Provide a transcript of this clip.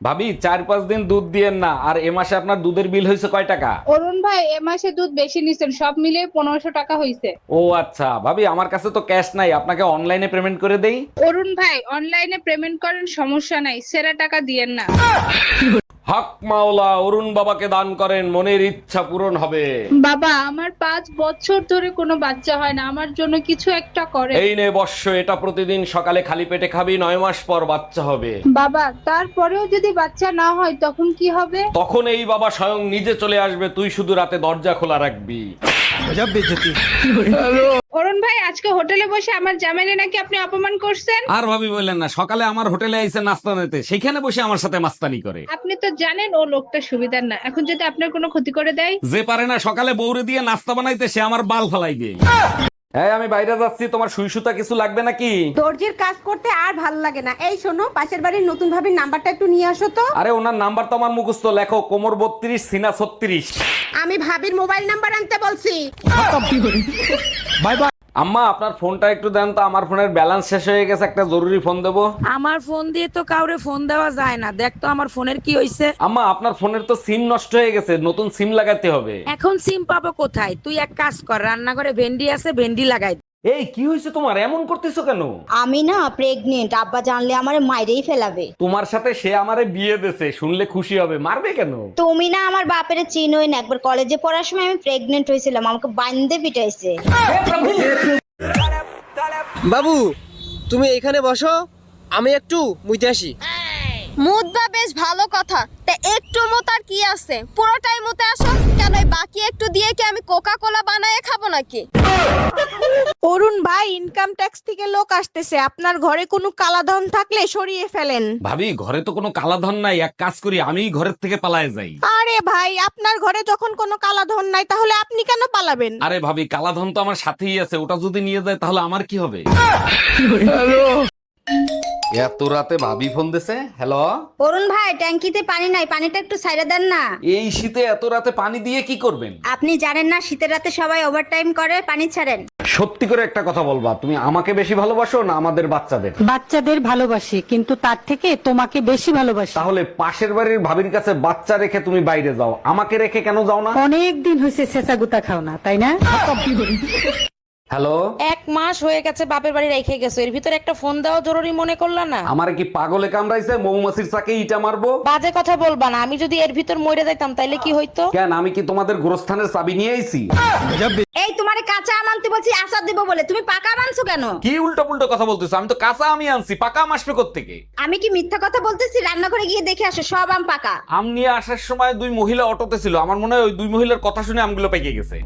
ভাবি 4-5 দিন দুধ দিয়েন না, আর এ মাসে আপনার দুধের বিল হয়েছে কয় টাকা? অরুণ ভাই এ মাসে দুধ বেশি নিছেন, সব মিলিয়ে 1500 টাকা হইছে। ও আচ্ছা ভাবি, আমার কাছে তো ক্যাশ নাই, আপনাকে অনলাইনে পেমেন্ট করে দেই। অরুণ ভাই অনলাইনে পেমেন্ট করেন, সমস্যা নাই, সেরা টাকা দিয়েন না। হক মাওলা, অরুণ বাবাকে দান করেন, মনের ইচ্ছা পূরণ হবে। বাবা আমার 5 বছর ধরে কোনো বাচ্চা হয় না, আমার জন্য কিছু একটা করে। এই নে বর্ষ, এটা প্রতিদিন সকালে খালি পেটে খাবি, 9 মাস পর বাচ্চা হবে। বাবা তারপরেও যদি বাচ্চা না হয় তখন কি হবে? তখন এই বাবা স্বয়ং নিজে চলে আসবে, তুই শুধু রাতে দরজা খোলা রাখবি। অরুণ ভাই আজকে হোটেলে বসে আমার জামাইনে নাকি আপনি অপমান করছেন। আর ভাবি বললেন না, সকালে আমার হোটেলে আইসে নাস্তা নিতে, সেখানে বসে আমার সাথে মাস্তানি করে। আপনি তো জানেন ও লোকটা সুবিধার না, এখন যদি আপনার কোনো ক্ষতি করে দেয়। যে পারে না সকালে বউরে দিয়ে নাস্তা বানাইতে, সে আমার বাল ফালাইবে। হ্যাঁ আমি বাইরে যাচ্ছি, তোমার সুই সুতা কিছু লাগবে নাকি? দর্জির কাজ করতে আর ভাল লাগে না। এই শোনো, পাশের বাড়ির নতুন ভাবির নাম্বারটা একটু নিয়ে আসো তো। আরে ওনার নাম্বার তো আমার মুখস্থ, লেখো কোমর 32 সিনা 36। আমি ভাবির মোবাইল নাম্বার আনতে বলছি। আম্মা আপনার ফোনটা একটু দেন তো, আমার ফোনের ব্যালেন্স শেষ হয়ে গেছে, একটা জরুরি ফোন দেবো। আমার ফোন দিয়ে তো কাউরে ফোন দেওয়া যায় না, দেখ তো আমার ফোনের কি হইছে। আম্মা আপনার ফোনের তো সিম নষ্ট হয়ে গেছে, নতুন সিম লাগাতে হবে। এখন সিম পাবো কোথায়? তুই এক কাজ কর, রান্নাঘরে ভেন্ডি আছে, ভেন্ডি লাগাই দে। এই কি হয়েছে তোমার, এমন করতেছো কেন? আমি না প্রেগনেন্ট, আব্বা জানলে আমারে মাইরেই ফেলাবে। তোমার সাথে সে আমারে বিয়ে দেছে, শুনলে খুশি হবে, মারবে কেন? তুমি না আমার বাপের চিনোই না, একবার কলেজে পড়ার সময় আমি প্রেগনেন্ট হয়েছিলাম, আমাকে বাইন্ধে পিটাইছে। বাবু তুমি এখানে বসো, আমি একটু মুইতে আসি। মুদবা বেশ ভালো কথা, তা একটু মুত আর কি আছে, পুরোটাই মুতে আসো। কেন এই বাকি একটু দিয়ে কি আমি কোকা কোলা বানায় খাবো নাকি? অরুণ ভাই, ইনকাম ট্যাক্স থেকে লোক আসতেছে, আপনার ঘরে কোনো কালাধন থাকলে সরিয়ে ফেলেন। ভাবি ঘরে তো কোনো কালাধন নাই, এক কাজ করি, আমি ঘরের থেকে পালায়ে যাই। আরে ভাই, আপনার ঘরে যখন কোনো কালাধন নাই তাহলে আপনি কেন পালাবেন? আরে ভাবি কালাধন তো আমার সাথেই আছে, ওটা যদি নিয়ে যায় তাহলে আমার কি হবে? এত রাতে ভাবি ফোন দিছে। হ্যালো অরুণ ভাই ট্যাঙ্কিতে পানি নাই, পানিটা একটু ছাইড়া দেন না। এই শীতে এত রাতে পানি দিয়ে কি করবেন? আপনি জানেন না শীতের রাতে সবাই ওভারটাইম করে, পানি ছাড়েন। সত্যি করে একটা কথা বলবা, তুমি আমাকে বেশি ভালোবাসো না আমাদের বাচ্চাদের? বাচ্চাদের ভালোবাসি, কিন্তু তার থেকে তোমাকে বেশি ভালোবাসি। তাহলে পাশের বাড়ির ভাবির কাছে বাচ্চা রেখে তুমি বাইরে যাও, আমাকে রেখে কেন যাও না? অনেক দিন হয়েছে শেষা গুতা খাও না, তাই না? হ্যালো 1 মাস হয়ে গেছে বাপের বাড়ি রেখে গেছো, এর ভিতর একটা ফোন দেওয়া জরুরি মনে করলা না? আমারে কি পাগলে কামড়াইছে, মৌমাছির চাকে ইটা মারবো? বাজে কথা বলবা না, আমি যদি এর ভিতর মরে যাইতাম তাইলে কি হইতো? কেন আমি কি তোমাদের গোরস্থানের চাবি নিয়ে আইছি? এই তোমারে কাঁচা আম আনতে বলছি আচার দিব বলে, তুমি পাকা আম আনছো কেন? কি উল্টো পুল্টো কথা বলতেছো? আমি তো কাঁচা আমি আনছি, পাকা আম আসবে কোত্থেকে? আমি কি মিথ্যা কথা বলতেছি? রান্নাঘরে গিয়ে দেখে আসো, সব আম পাকা। আম নিয়ে আসার সময় 2 মহিলা অটোতে ছিল, আমার মনে হয় ওই 2 মহিলার কথা শুনে আমগুলো পেকে গেছে।